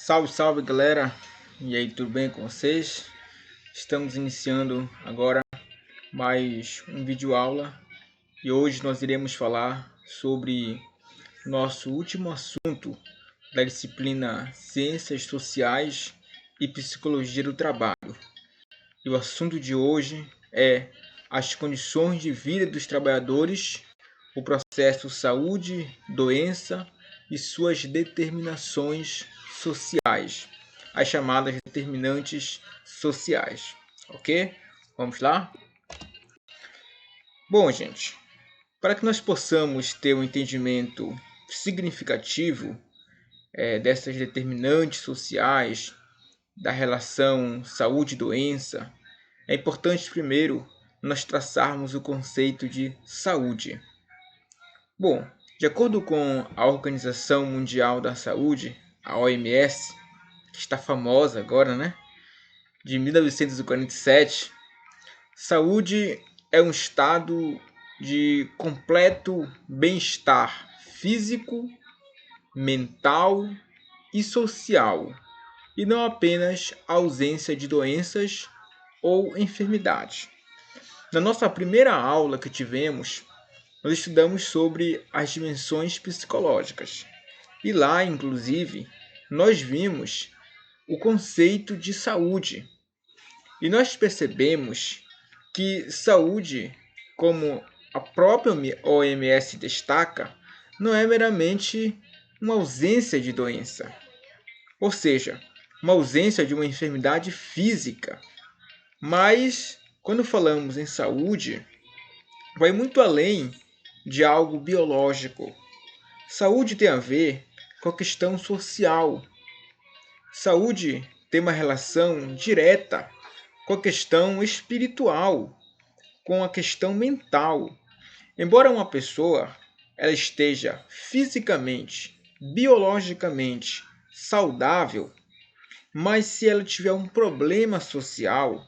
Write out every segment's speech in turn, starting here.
Salve, salve galera! E aí, tudo bem com vocês? Estamos iniciando agora mais um vídeo aula e hoje nós iremos falar sobre nosso último assunto da disciplina Ciências Sociais e Psicologia do Trabalho. E o assunto de hoje é as condições de vida dos trabalhadores, o processo saúde, doença e suas determinações sociais, as chamadas determinantes sociais, ok? Vamos lá? Bom, gente, para que nós possamos ter um entendimento significativo dessas determinantes sociais, da relação saúde-doença, é importante primeiro nós traçarmos o conceito de saúde. Bom, de acordo com a Organização Mundial da Saúde, a OMS, que está famosa agora, né? De 1947, saúde é um estado de completo bem-estar físico, mental e social, e não apenas a ausência de doenças ou enfermidades. Na nossa primeira aula que tivemos, nós estudamos sobre as dimensões psicológicas. E lá, inclusive, nós vimos o conceito de saúde. E nós percebemos que saúde, como a própria OMS destaca, não é meramente uma ausência de doença. Ou seja, uma ausência de uma enfermidade física. Mas, quando falamos em saúde, vai muito além de algo biológico. Saúde tem a ver com a questão social. Saúde tem uma relação direta com a questão espiritual, com a questão mental. Embora uma pessoa ela esteja fisicamente, biologicamente saudável, mas se ela tiver um problema social,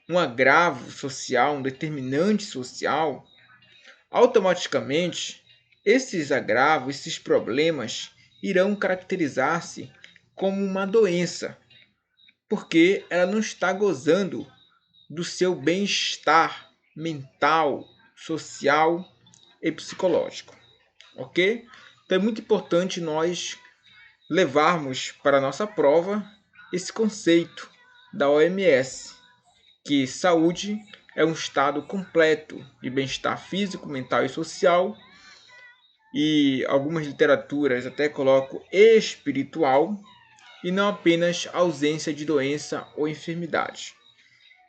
um agravo social, um determinante social, automaticamente esses agravos, esses problemas irão caracterizar-se como uma doença, porque ela não está gozando do seu bem-estar mental, social e psicológico, ok? Então é muito importante nós levarmos para a nossa prova esse conceito da OMS, que saúde é um estado completo de bem-estar físico, mental e social, e algumas literaturas até colocam espiritual, e não apenas ausência de doença ou enfermidade.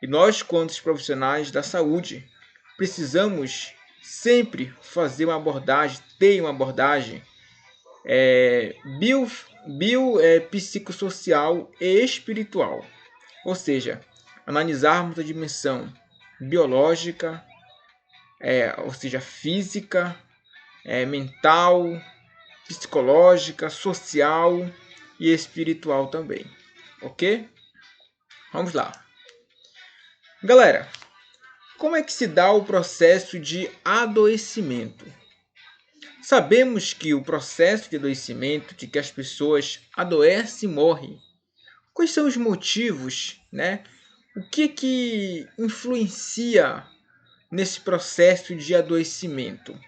E nós, quanto profissionais da saúde, precisamos sempre fazer uma abordagem, ter uma abordagem psicossocial e espiritual. Ou seja, analisarmos a dimensão biológica, ou seja, física, mental, psicológica, social e espiritual também. Ok? Vamos lá. Galera, como é que se dá o processo de adoecimento? Sabemos que o processo de adoecimento, de que as pessoas adoecem e morrem, quais são os motivos, né? O que influencia nesse processo de adoecimento?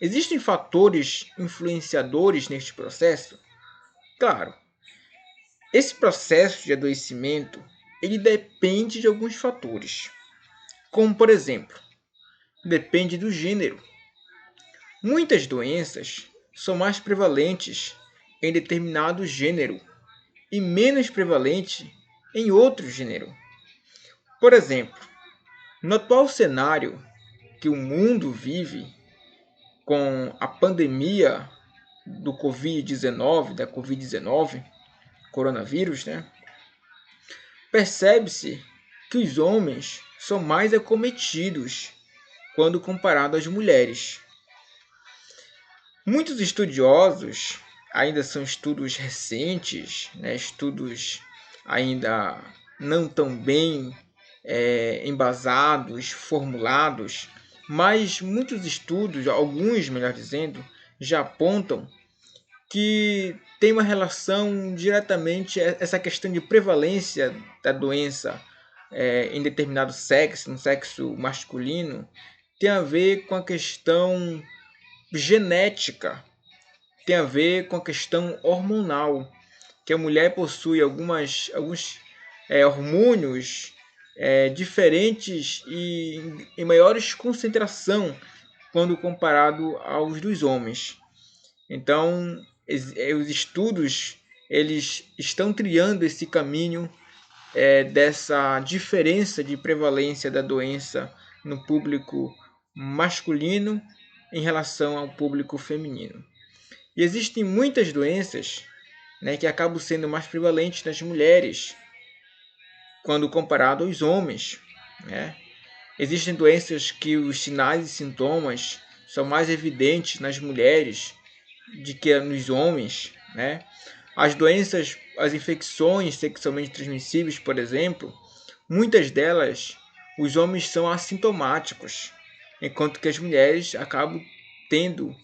Existem fatores influenciadores neste processo? Claro, esse processo de adoecimento ele depende de alguns fatores, como por exemplo, depende do gênero. Muitas doenças são mais prevalentes em determinado gênero e menos prevalentes em outro gênero. Por exemplo, no atual cenário que o mundo vive, com a pandemia do Covid-19, coronavírus, né? Percebe-se que os homens são mais acometidos quando comparado às mulheres. Muitos estudiosos, ainda são estudos recentes, né? Estudos ainda não tão bem embasados, formulados, mas muitos estudos, alguns melhor dizendo, já apontam que tem uma relação diretamente essa questão de prevalência da doença em determinado sexo, no sexo masculino, tem a ver com a questão genética, tem a ver com a questão hormonal, que a mulher possui alguns hormônios diferentes e em maiores concentração quando comparado aos dos homens. Então, os estudos eles estão trilhando esse caminho dessa diferença de prevalência da doença no público masculino em relação ao público feminino. E existem muitas doenças, né, que acabam sendo mais prevalentes nas mulheres quando comparado aos homens, né? Existem doenças que os sinais e sintomas são mais evidentes nas mulheres do que nos homens, né? As doenças, as infecções sexualmente transmissíveis, por exemplo, muitas delas os homens são assintomáticos, enquanto que as mulheres acabam tendo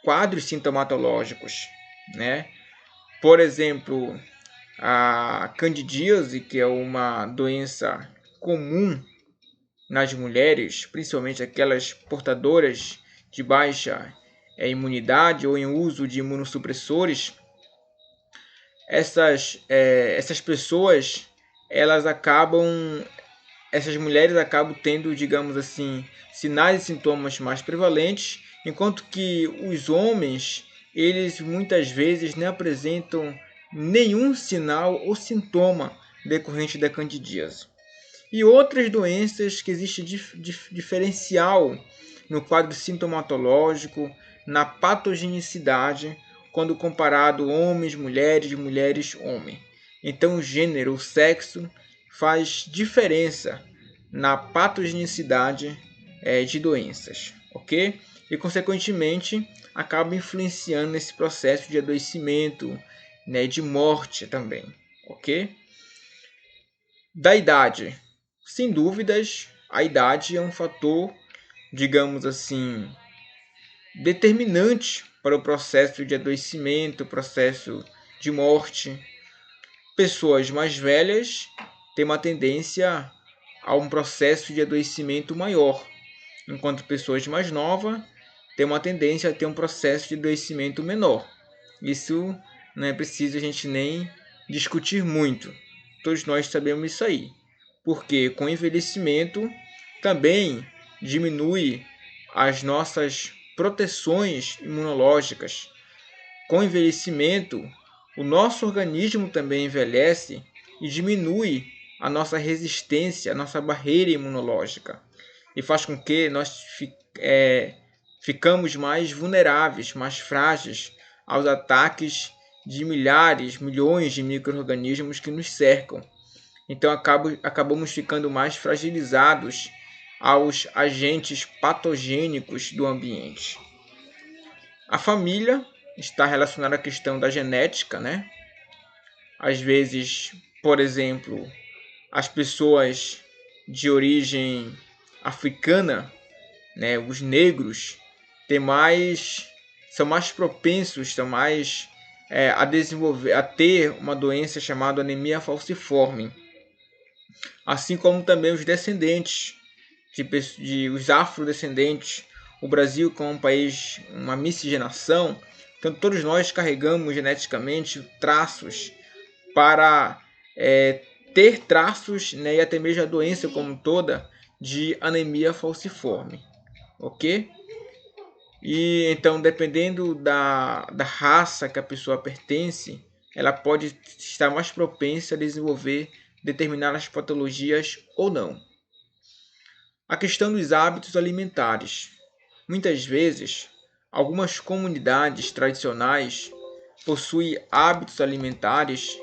quadros sintomatológicos, né? Por exemplo, a candidíase, que é uma doença comum nas mulheres, principalmente aquelas portadoras de baixa imunidade ou em uso de imunossupressores, essas pessoas, essas mulheres acabam tendo, digamos assim, sinais e sintomas mais prevalentes, enquanto que os homens, eles muitas vezes não apresentam nenhum sinal ou sintoma decorrente da candidíase. E outras doenças que existe diferencial no quadro sintomatológico, na patogenicidade, quando comparado homens, mulheres, homem. Então o gênero, o sexo, faz diferença na patogenicidade de doenças, ok? E consequentemente acaba influenciando nesse processo de adoecimento, né, de morte também, ok? Da idade. Sem dúvidas, a idade é um fator, digamos assim, determinante para o processo de adoecimento, processo de morte. Pessoas mais velhas têm uma tendência a um processo de adoecimento maior, enquanto pessoas mais novas têm uma tendência a ter um processo de adoecimento menor. Isso não é preciso a gente nem discutir muito. Todos nós sabemos isso aí. Porque com o envelhecimento também diminui as nossas proteções imunológicas. Com o envelhecimento, o nosso organismo também envelhece e diminui a nossa resistência, a nossa barreira imunológica. E faz com que nós ficamos mais vulneráveis, mais frágeis aos ataques de milhares, milhões de micro-organismos que nos cercam. Então acabamos ficando mais fragilizados aos agentes patogênicos do ambiente. A família está relacionada à questão da genética, né? Às vezes, por exemplo, as pessoas de origem africana, né, os negros, são mais propensos, a ter uma doença chamada anemia falciforme. Assim como também os descendentes, os afrodescendentes. O Brasil, como um país, uma miscigenação, então todos nós carregamos geneticamente traços para ter traços, né, e até mesmo a doença como toda de anemia falciforme, ok? E então, dependendo da raça que a pessoa pertence, ela pode estar mais propensa a desenvolver determinadas patologias ou não. A questão dos hábitos alimentares. Muitas vezes, algumas comunidades tradicionais possuem hábitos alimentares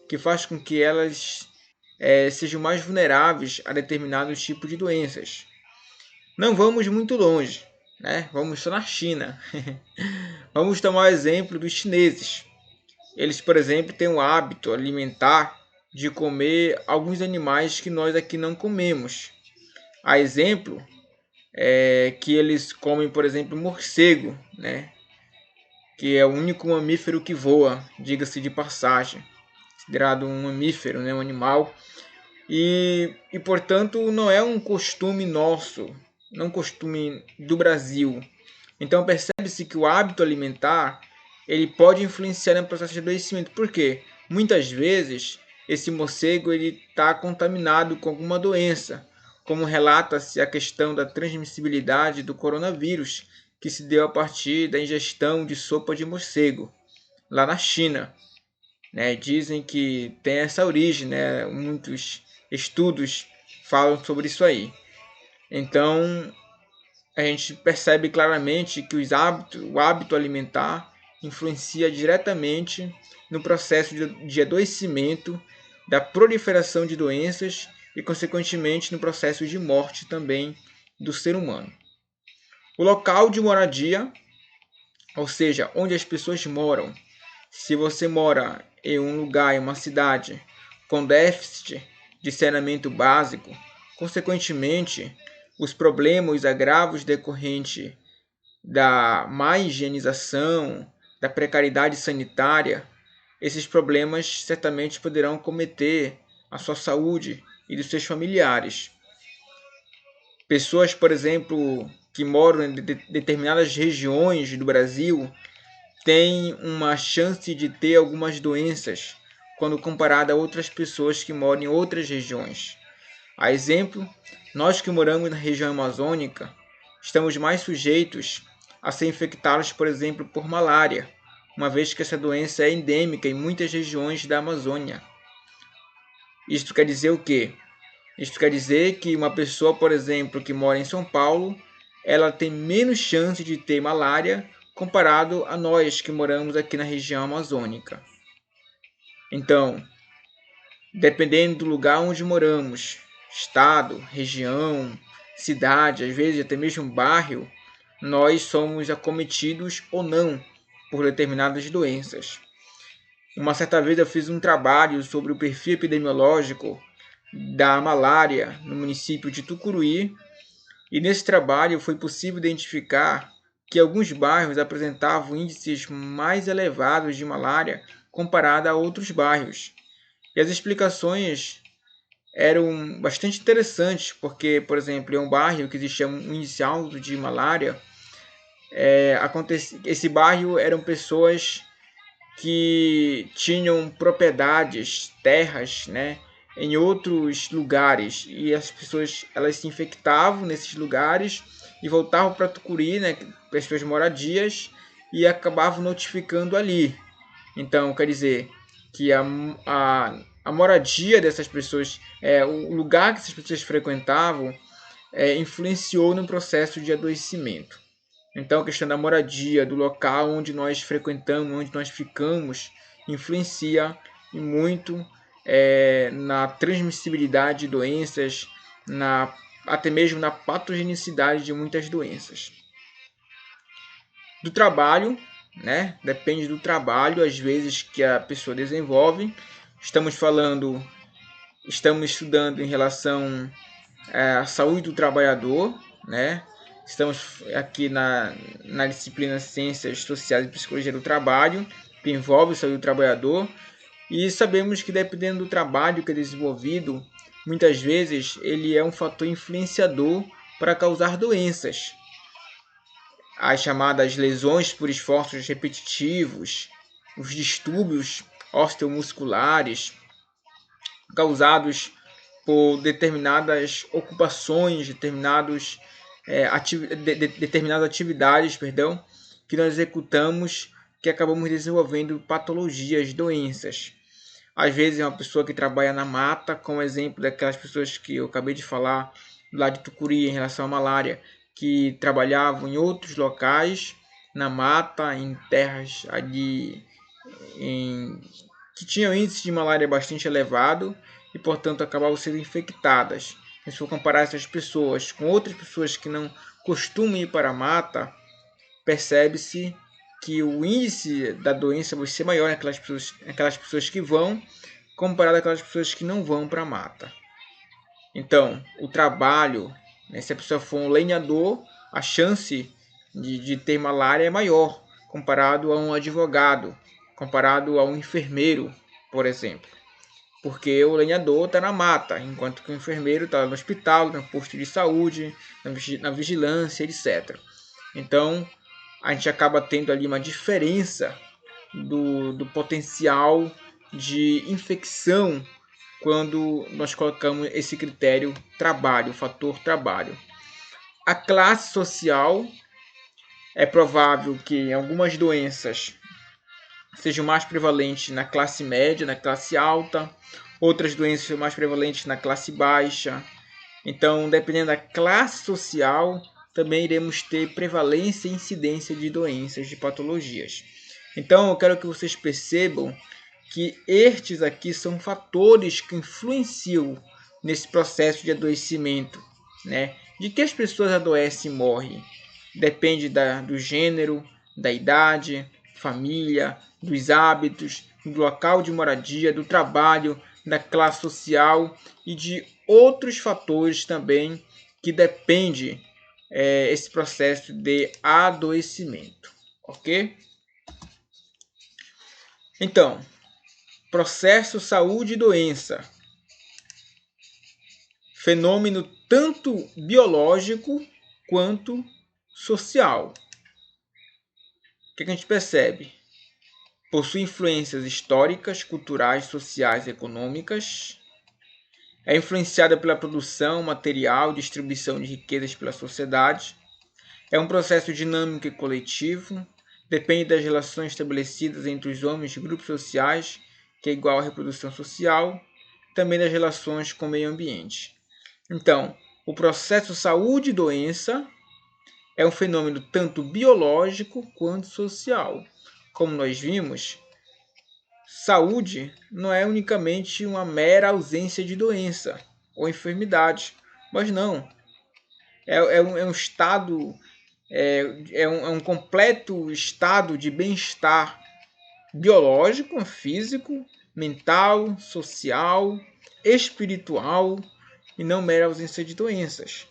que faz com que elas sejam mais vulneráveis a determinados tipos de doenças. Não vamos muito longe, né? Vamos só na China. Vamos tomar o exemplo dos chineses. Eles, por exemplo, têm o hábito alimentar de comer alguns animais que nós aqui não comemos. A exemplo que eles comem, por exemplo, morcego, né? que é o único mamífero que voa, diga-se de passagem, considerado um mamífero, né, um animal, e portanto não é um costume nosso, não um costume do Brasil. Então percebe-se que o hábito alimentar ele pode influenciar no processo de adoecimento. Por quê? Muitas vezes esse morcego ele está contaminado com alguma doença, como relata-se a questão da transmissibilidade do coronavírus, que se deu a partir da ingestão de sopa de morcego, lá na China. Né? Dizem que tem essa origem, né? Muitos estudos falam sobre isso aí. Então, a gente percebe claramente que o hábito alimentar influencia diretamente no processo de adoecimento, da proliferação de doenças e, consequentemente, no processo de morte também do ser humano. O local de moradia, ou seja, onde as pessoas moram. Se você mora em um lugar, em uma cidade, com déficit de saneamento básico, consequentemente, os problemas, os agravos decorrentes da má higienização, da precariedade sanitária, esses problemas certamente poderão cometer a sua saúde e dos seus familiares. Pessoas, por exemplo, que moram em determinadas regiões do Brasil têm uma chance de ter algumas doenças quando comparada a outras pessoas que moram em outras regiões. A exemplo, nós que moramos na região amazônica, estamos mais sujeitos a ser infectados, por exemplo, por malária, uma vez que essa doença é endêmica em muitas regiões da Amazônia. Isto quer dizer o quê? Isto quer dizer que uma pessoa, por exemplo, que mora em São Paulo, ela tem menos chance de ter malária comparado a nós que moramos aqui na região amazônica. Então, dependendo do lugar onde moramos, estado, região, cidade, às vezes até mesmo bairro, nós somos acometidos ou não por determinadas doenças. Uma certa vez eu fiz um trabalho sobre o perfil epidemiológico da malária no município de Tucuruí, e nesse trabalho foi possível identificar que alguns bairros apresentavam índices mais elevados de malária comparado a outros bairros. E as explicações eram bastante interessantes, porque, por exemplo, em um bairro que existia um índice alto de malária, esse bairro eram pessoas que tinham propriedades, terras, né, em outros lugares, e as pessoas elas se infectavam nesses lugares e voltavam para Tucuruí, né, para as suas moradias, e acabavam notificando ali. Então, quer dizer que a moradia dessas pessoas, o lugar que essas pessoas frequentavam, influenciou no processo de adoecimento. Então, a questão da moradia, do local onde nós frequentamos, onde nós ficamos, influencia muito na transmissibilidade de doenças, até mesmo na patogenicidade de muitas doenças. Do trabalho, né? Depende do trabalho, às vezes, que a pessoa desenvolve. Estamos estudando em relação à saúde do trabalhador, né? Estamos aqui na disciplina Ciências Sociais e Psicologia do Trabalho, que envolve a saúde do trabalhador, e sabemos que dependendo do trabalho que é desenvolvido, muitas vezes ele é um fator influenciador para causar doenças. As chamadas lesões por esforços repetitivos, os distúrbios osteomusculares causados por determinadas ocupações, determinadas atividades, que nós executamos, que acabamos desenvolvendo patologias, doenças. Às vezes é uma pessoa que trabalha na mata, como exemplo daquelas pessoas que eu acabei de falar lá de Tucuruí em relação à malária, que trabalhavam em outros locais, na mata, em terras ali que tinham índice de malária bastante elevado e, portanto, acabavam sendo infectadas. Se for comparar essas pessoas com outras pessoas que não costumam ir para a mata, percebe-se que o índice da doença vai ser maior naquelas pessoas que vão, comparado àquelas pessoas que não vão para a mata. Então, o trabalho, né, se a pessoa for um lenhador, a chance de ter malária é maior comparado a um advogado, comparado a um enfermeiro, por exemplo. Porque o lenhador está na mata, enquanto que o enfermeiro está no hospital, no posto de saúde, na vigilância, etc. Então, a gente acaba tendo ali uma diferença do potencial de infecção quando nós colocamos esse critério trabalho, o fator trabalho. A classe social, é provável que algumas doenças sejam mais prevalentes na classe média, na classe alta, outras doenças são mais prevalentes na classe baixa. Então, dependendo da classe social, também iremos ter prevalência e incidência de doenças, de patologias. Então, eu quero que vocês percebam que estes aqui são fatores que influenciam nesse processo de adoecimento, né? De que as pessoas adoecem e morrem? Depende do gênero, da idade, família, dos hábitos, do local de moradia, do trabalho, da classe social e de outros fatores também que depende esse processo de adoecimento, ok? Então, processo saúde e doença, fenômeno tanto biológico quanto social. O que a gente percebe? Possui influências históricas, culturais, sociais e econômicas. É influenciada pela produção, material e distribuição de riquezas pela sociedade. É um processo dinâmico e coletivo. Depende das relações estabelecidas entre os homens e grupos sociais, que é igual à reprodução social. Também das relações com o meio ambiente. Então, o processo saúde e doença é um fenômeno tanto biológico quanto social. Como nós vimos, saúde não é unicamente uma mera ausência de doença ou enfermidade, mas não. É um estado, é um completo estado de bem-estar biológico, físico, mental, social, espiritual e não mera ausência de doenças.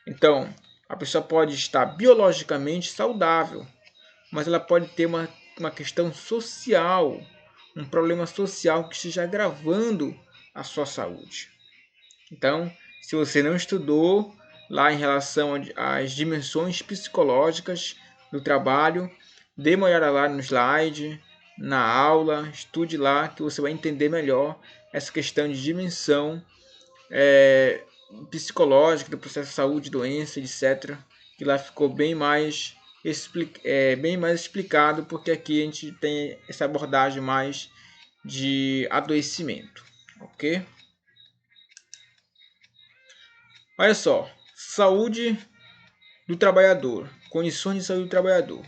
Então, a pessoa pode estar biologicamente saudável, mas ela pode ter uma questão social, um problema social que esteja agravando a sua saúde. Então, se você não estudou lá em relação às dimensões psicológicas do trabalho, dê uma olhada lá no slide, na aula, estude lá que você vai entender melhor essa questão de dimensão psicológica do processo de saúde, doença, etc. Que lá ficou bem mais explicado, porque aqui a gente tem essa abordagem mais de adoecimento, ok? Olha só, saúde do trabalhador, condições de saúde do trabalhador.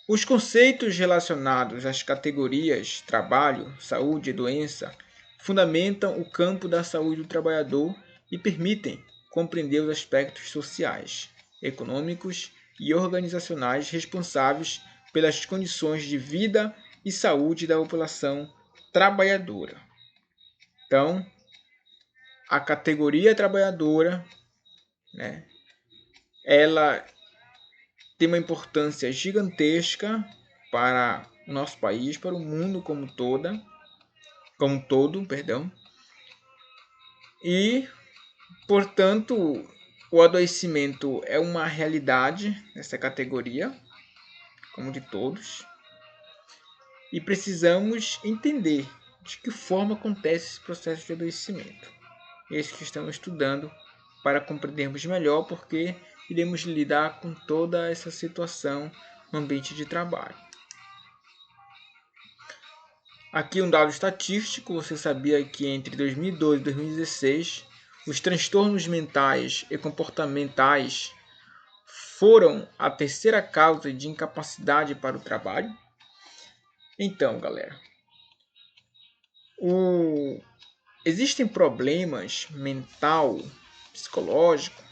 Os conceitos relacionados às categorias trabalho, saúde e doença fundamentam o campo da saúde do trabalhador e permitem compreender os aspectos sociais, econômicos e organizacionais responsáveis pelas condições de vida e saúde da população trabalhadora. Então, a categoria trabalhadora, né, ela tem uma importância gigantesca para o nosso país, para o mundo como um todo, perdão. E, portanto, o adoecimento é uma realidade nessa categoria, como de todos. E precisamos entender de que forma acontece esse processo de adoecimento. Esse que estamos estudando para compreendermos melhor, porque iremos lidar com toda essa situação no ambiente de trabalho. Aqui um dado estatístico, você sabia que entre 2012 e 2016, os transtornos mentais e comportamentais foram a terceira causa de incapacidade para o trabalho? Então, galera, existem problemas mental, psicológico,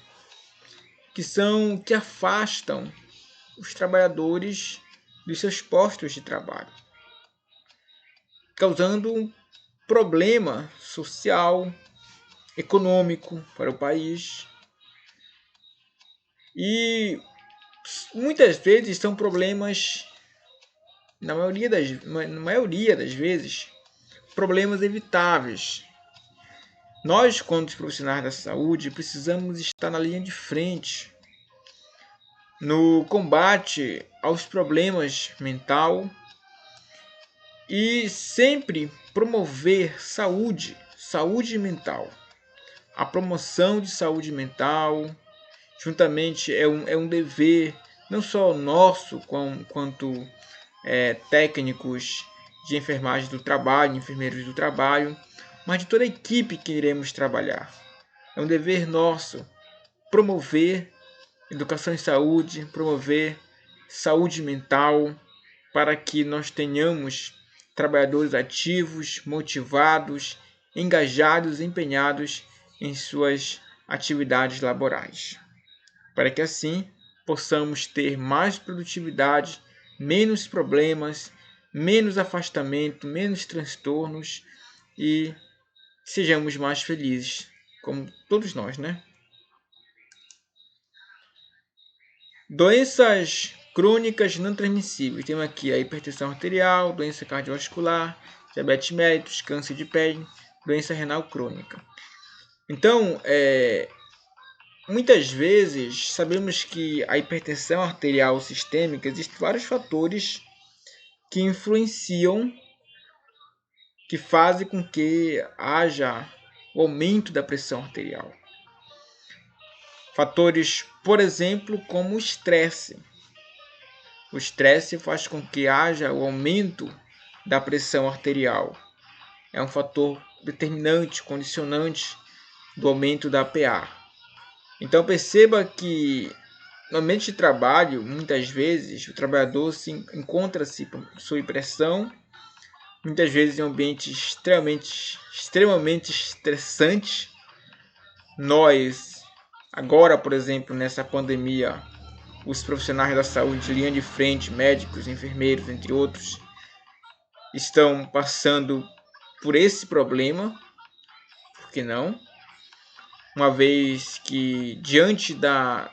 que afastam os trabalhadores dos seus postos de trabalho, causando um problema social, econômico para o país. E muitas vezes são problemas, na maioria das vezes, problemas evitáveis. Nós, quando profissionais da saúde, precisamos estar na linha de frente no combate aos problemas mental e sempre promover saúde mental. A promoção de saúde mental, juntamente, é um dever não só nosso, quanto técnicos de enfermagem do trabalho, enfermeiros do trabalho, mas de toda a equipe que iremos trabalhar. É um dever nosso promover educação em saúde, promover saúde mental, para que nós tenhamos trabalhadores ativos, motivados, engajados, empenhados em suas atividades laborais, para que assim possamos ter mais produtividade, menos problemas, menos afastamento, menos transtornos e sejamos mais felizes, como todos nós, né? Doenças crônicas não transmissíveis. Temos aqui a hipertensão arterial, doença cardiovascular, diabetes mellitus, câncer de pele, doença renal crônica. Então, muitas vezes sabemos que a hipertensão arterial sistêmica, existem vários fatores que influenciam, que fazem com que haja o aumento da pressão arterial. Fatores, por exemplo, como o estresse. O estresse faz com que haja o aumento da pressão arterial. É um fator determinante, condicionante do aumento da PA. Então perceba que no ambiente de trabalho, muitas vezes, o trabalhador encontra-se sob pressão, muitas vezes em um ambiente extremamente estressante. Nós, agora, por exemplo, nessa pandemia, os profissionais da saúde de linha de frente, médicos, enfermeiros, entre outros, estão passando por esse problema, por que não? Uma vez que, diante da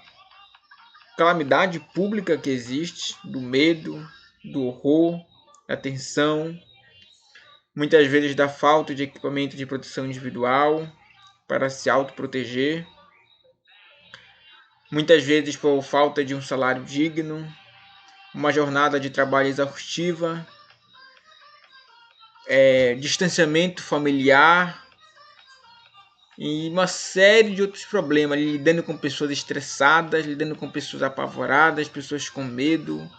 calamidade pública que existe, do medo, do horror, da tensão, muitas vezes da falta de equipamento de proteção individual para se autoproteger, muitas vezes por falta de um salário digno, uma jornada de trabalho exaustiva, distanciamento familiar e uma série de outros problemas, lidando com pessoas estressadas, lidando com pessoas apavoradas, pessoas com medo.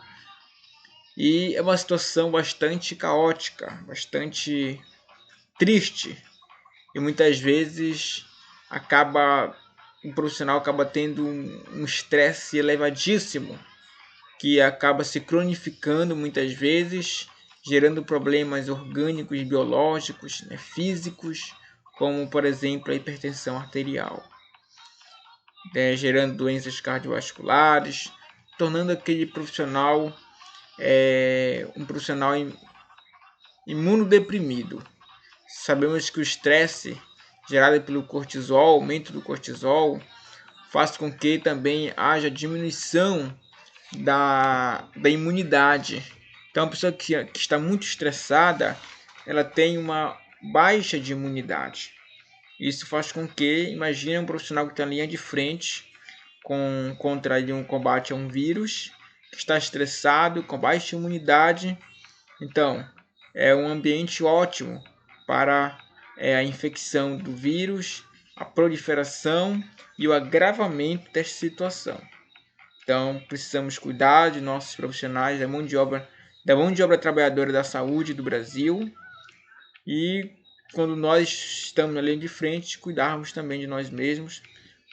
E é uma situação bastante caótica, bastante triste. E muitas vezes o profissional acaba tendo um estresse elevadíssimo, que acaba se cronificando muitas vezes, gerando problemas orgânicos, biológicos, né, físicos, como por exemplo a hipertensão arterial, gerando doenças cardiovasculares, tornando aquele profissional um profissional imunodeprimido. Sabemos que o estresse gerado pelo cortisol, aumento do cortisol, faz com que também haja diminuição da imunidade. Então, a pessoa que está muito estressada, ela tem uma baixa de imunidade. Isso faz com que, imagine um profissional que está na linha de frente contra um combate a um vírus, que está estressado, com baixa imunidade. Então, é um ambiente ótimo para a infecção do vírus, a proliferação e o agravamento desta situação. Então, precisamos cuidar de nossos profissionais, da mão de obra trabalhadora da saúde do Brasil. E quando nós estamos na linha de frente, cuidarmos também de nós mesmos,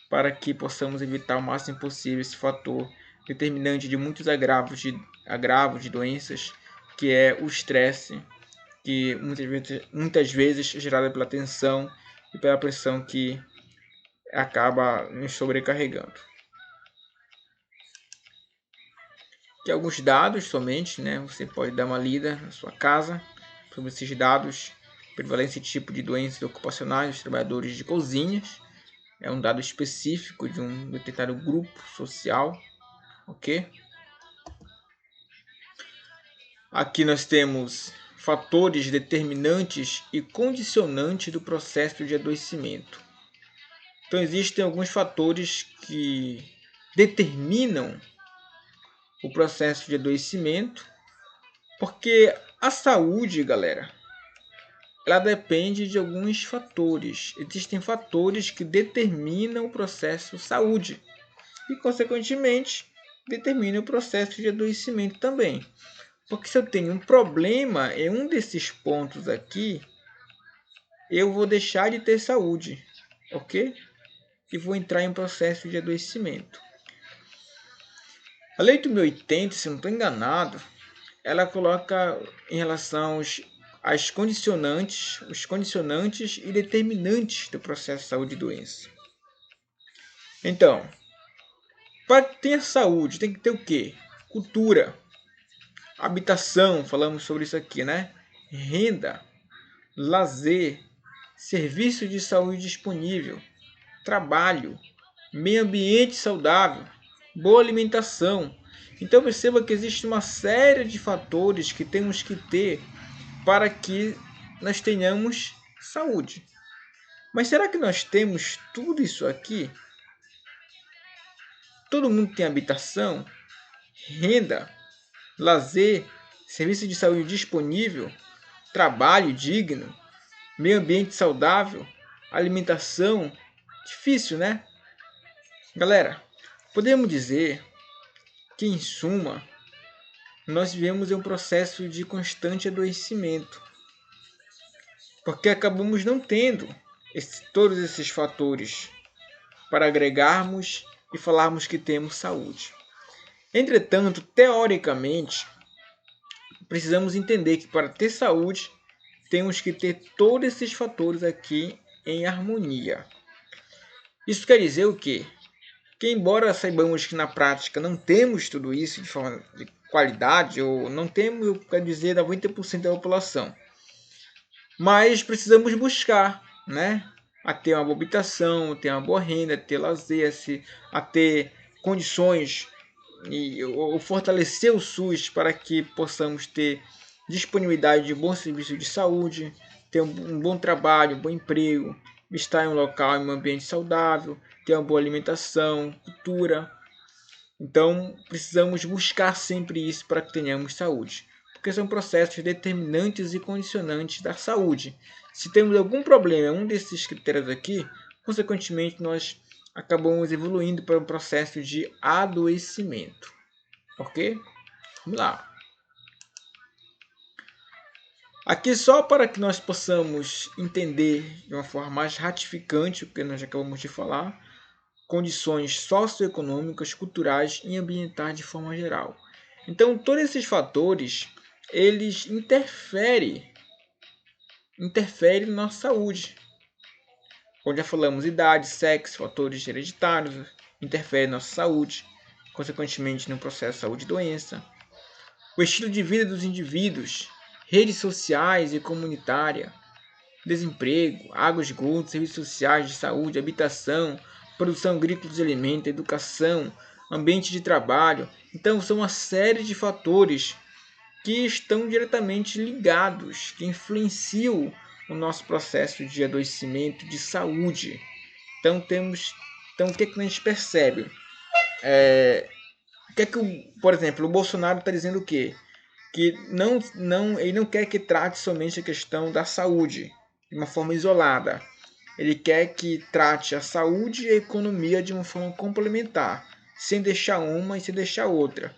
para que possamos evitar o máximo possível esse fator determinante de muitos agravos de doenças, que é o estresse, que muitas vezes é gerado pela tensão e pela pressão que acaba nos sobrecarregando. Aqui alguns dados somente, né? Você pode dar uma lida na sua casa sobre esses dados, prevalência e tipo de doenças ocupacionais dos trabalhadores de cozinhas. É um dado específico de um determinado grupo social, ok? Aqui nós temos fatores determinantes e condicionantes do processo de adoecimento. Então existem alguns fatores que determinam o processo de adoecimento, porque a saúde, galera, ela depende de alguns fatores. Existem fatores que determinam o processo de saúde e, consequentemente, determinam o processo de adoecimento também. Porque se eu tenho um problema em um desses pontos aqui, eu vou deixar de ter saúde, ok? E vou entrar em um processo de adoecimento. A Lei 1080, se eu não estou enganado, ela coloca em relação às condicionantes, os condicionantes e determinantes do processo de saúde e doença. Então, para ter saúde, tem que ter o quê? Cultura, habitação, falamos sobre isso aqui, né? Renda, lazer, serviço de saúde disponível, trabalho, meio ambiente saudável, boa alimentação. Então perceba que existe uma série de fatores que temos que ter para que nós tenhamos saúde. Mas será que nós temos tudo isso aqui? Todo mundo tem habitação, renda, lazer, serviço de saúde disponível, trabalho digno, meio ambiente saudável, alimentação? Difícil, né? Galera, podemos dizer que, em suma, nós vivemos em um processo de constante adoecimento, porque acabamos não tendo todos esses fatores para agregarmos e falarmos que temos saúde. Entretanto, teoricamente, precisamos entender que para ter saúde, temos que ter todos esses fatores aqui em harmonia. Isso quer dizer o quê? Que embora saibamos que na prática não temos tudo isso de forma de qualidade, ou não temos, eu quero dizer, 90% da população, mas precisamos buscar, né? A ter uma boa habitação, a ter uma boa renda, a ter lazer, a ter condições ou fortalecer o SUS para que possamos ter disponibilidade de bom serviço de saúde, ter um bom trabalho, um bom emprego, estar em um local, em um ambiente saudável, ter uma boa alimentação, cultura. Então, precisamos buscar sempre isso para que tenhamos saúde, porque são processos determinantes e condicionantes da saúde. Se temos algum problema em um desses critérios aqui, consequentemente nós acabamos evoluindo para um processo de adoecimento. Ok? Vamos lá. Aqui só para que nós possamos entender de uma forma mais ratificante o que nós acabamos de falar, condições socioeconômicas, culturais e ambientais de forma geral. Então, todos esses fatores, eles interferem na nossa saúde. Como já falamos, idade, sexo, fatores hereditários interferem na nossa saúde, consequentemente no processo de saúde e doença. O estilo de vida dos indivíduos, redes sociais e comunitária, desemprego, água, esgoto, serviços sociais de saúde, habitação, produção agrícola de alimentos, educação, ambiente de trabalho. Então, são uma série de fatores que estão diretamente ligados, que influenciam o nosso processo de adoecimento, de saúde. Então, o que a gente percebe? Por exemplo, o Bolsonaro está dizendo o quê? Que ele não quer que trate somente a questão da saúde de uma forma isolada. Ele quer que trate a saúde e a economia de uma forma complementar, sem deixar uma e sem deixar outra.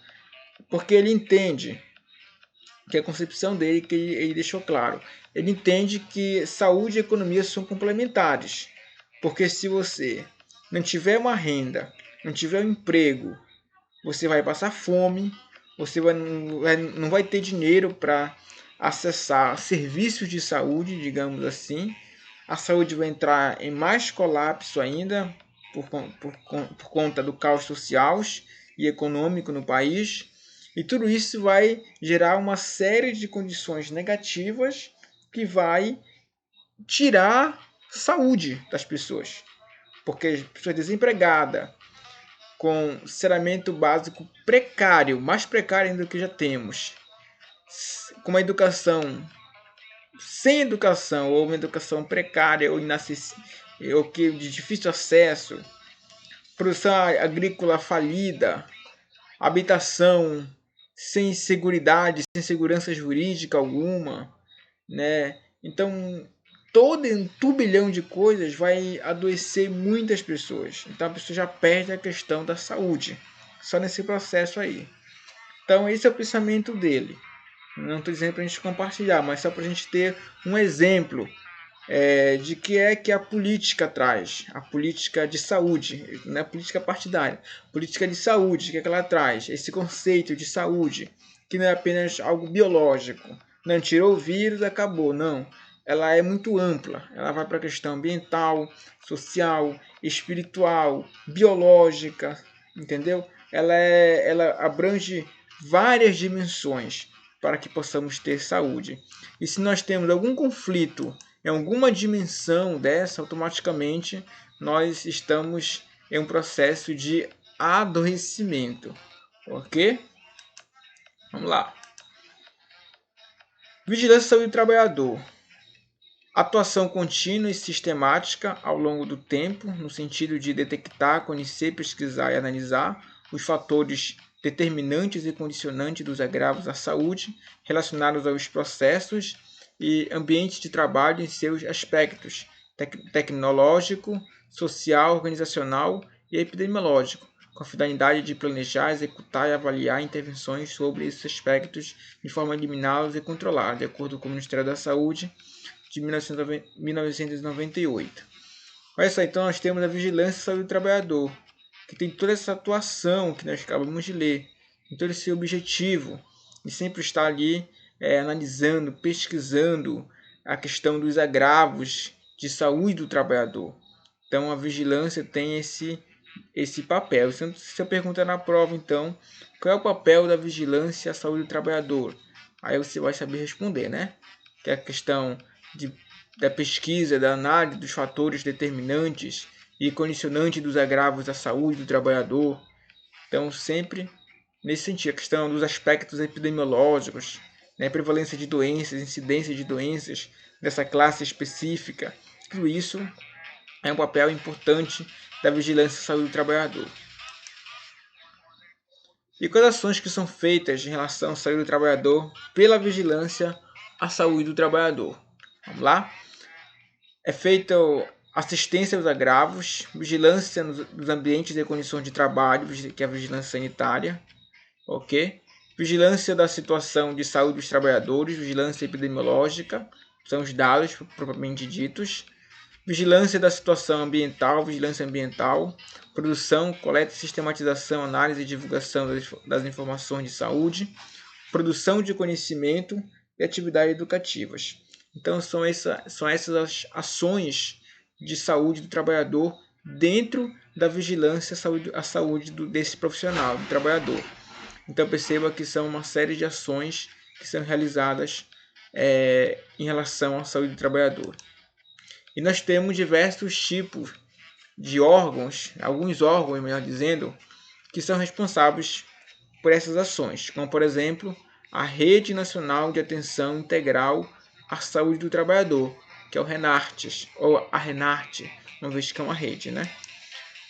Porque ele entende, que é a concepção dele, que ele deixou claro, ele entende que saúde e economia são complementares. Porque se você não tiver uma renda, não tiver um emprego, você vai passar fome, você não vai ter dinheiro para acessar serviços de saúde, digamos assim. A saúde vai entrar em mais colapso ainda por conta do caos social e econômico no país. E tudo isso vai gerar uma série de condições negativas que vai tirar saúde das pessoas. Porque as pessoas desempregadas, com saneamento básico precário, mais precário ainda do que já temos, com uma educação sem educação, ou uma educação precária ou inacessível, ou que de difícil acesso, produção agrícola falida, habitação sem seguridade, sem segurança jurídica alguma, né? Então, todo um turbilhão de coisas vai adoecer muitas pessoas. Então, a pessoa já perde a questão da saúde, só nesse processo aí. Então, esse é o pensamento dele. Não estou dizendo para a gente compartilhar, mas só para a gente ter um exemplo de que a política traz, a política de saúde, não é a política partidária, política de saúde, que é que ela traz, esse conceito de saúde, que não é apenas algo biológico, não tirou o vírus, acabou, não, ela é muito ampla, ela vai para a questão ambiental, social, espiritual, biológica, entendeu? Ela abrange várias dimensões para que possamos ter saúde. E se nós temos algum conflito em alguma dimensão dessa, automaticamente nós estamos em um processo de adoecimento, ok? Vamos lá. Vigilância e saúde do trabalhador. Atuação contínua e sistemática ao longo do tempo, no sentido de detectar, conhecer, pesquisar e analisar os fatores determinantes e condicionantes dos agravos à saúde relacionados aos processos e ambiente de trabalho em seus aspectos tecnológico, social, organizacional e epidemiológico, com a finalidade de planejar, executar e avaliar intervenções sobre esses aspectos de forma a eliminá-los e controlar, de acordo com o Ministério da Saúde de 1998. Olha só, então nós temos a vigilância e saúde do trabalhador, que tem toda essa atuação que nós acabamos de ler, tem todo esse objetivo de sempre estar ali analisando, pesquisando a questão dos agravos de saúde do trabalhador. Então a vigilância tem esse papel. Se eu perguntar na prova, então, qual é o papel da vigilância à saúde do trabalhador? Aí você vai saber responder, né? Que é a questão da pesquisa, da análise dos fatores determinantes e condicionantes dos agravos à saúde do trabalhador. Então, sempre nesse sentido, a questão dos aspectos epidemiológicos, né, prevalência de doenças, incidência de doenças dessa classe específica, tudo isso é um papel importante da vigilância à saúde do trabalhador. E quais ações que são feitas em relação à saúde do trabalhador pela vigilância à saúde do trabalhador? Vamos lá? É feita assistência aos agravos, vigilância nos ambientes e condições de trabalho, que é a vigilância sanitária, ok? Vigilância da situação de saúde dos trabalhadores, vigilância epidemiológica, são os dados propriamente ditos. Vigilância da situação ambiental, vigilância ambiental, produção, coleta, sistematização, análise e divulgação das informações de saúde, produção de conhecimento e atividades educativas. Então são essas as ações de saúde do trabalhador dentro da vigilância à saúde desse profissional, do trabalhador. Então perceba que são uma série de ações que são realizadas em relação à saúde do trabalhador. E nós temos diversos tipos de órgãos, alguns órgãos, melhor dizendo, que são responsáveis por essas ações, como por exemplo a Rede Nacional de Atenção Integral à Saúde do Trabalhador, que é o RENARTES, ou a RENARTE, uma vez que é uma rede, né?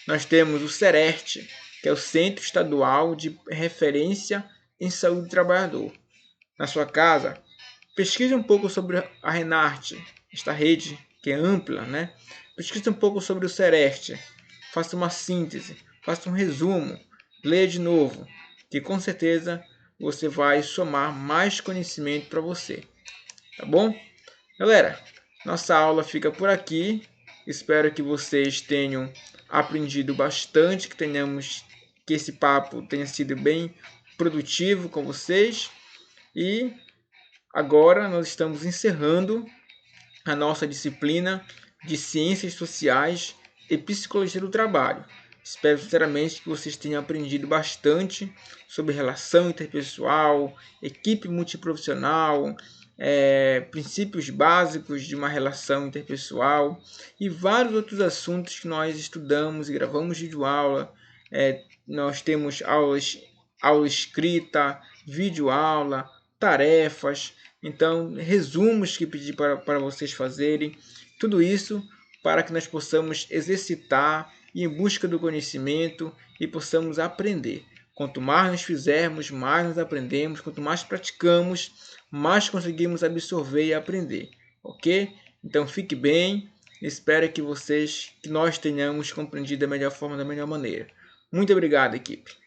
Nós temos o CERERT, que é o Centro Estadual de Referência em Saúde do Trabalhador. Na sua casa, pesquise um pouco sobre a RENARTE, esta rede que é ampla, né? Pesquise um pouco sobre o CERERT, faça uma síntese, faça um resumo, leia de novo, que com certeza você vai somar mais conhecimento para você, tá bom? Galera, nossa aula fica por aqui. Espero que vocês tenham aprendido bastante, que esse papo tenha sido bem produtivo com vocês. E agora nós estamos encerrando a nossa disciplina de Ciências Sociais e Psicologia do Trabalho. Espero sinceramente que vocês tenham aprendido bastante sobre relação interpessoal, equipe multiprofissional, princípios básicos de uma relação interpessoal e vários outros assuntos que nós estudamos e gravamos videoaula nós temos aula escrita, videoaula, tarefas, então resumos que pedi para vocês fazerem, tudo isso para que nós possamos exercitar e em busca do conhecimento e possamos aprender. Quanto mais nos fizermos, mais nós aprendemos. Quanto mais praticamos, mais conseguimos absorver e aprender. Ok? Então fique bem. Espero que nós tenhamos compreendido da melhor forma, da melhor maneira. Muito obrigado, equipe.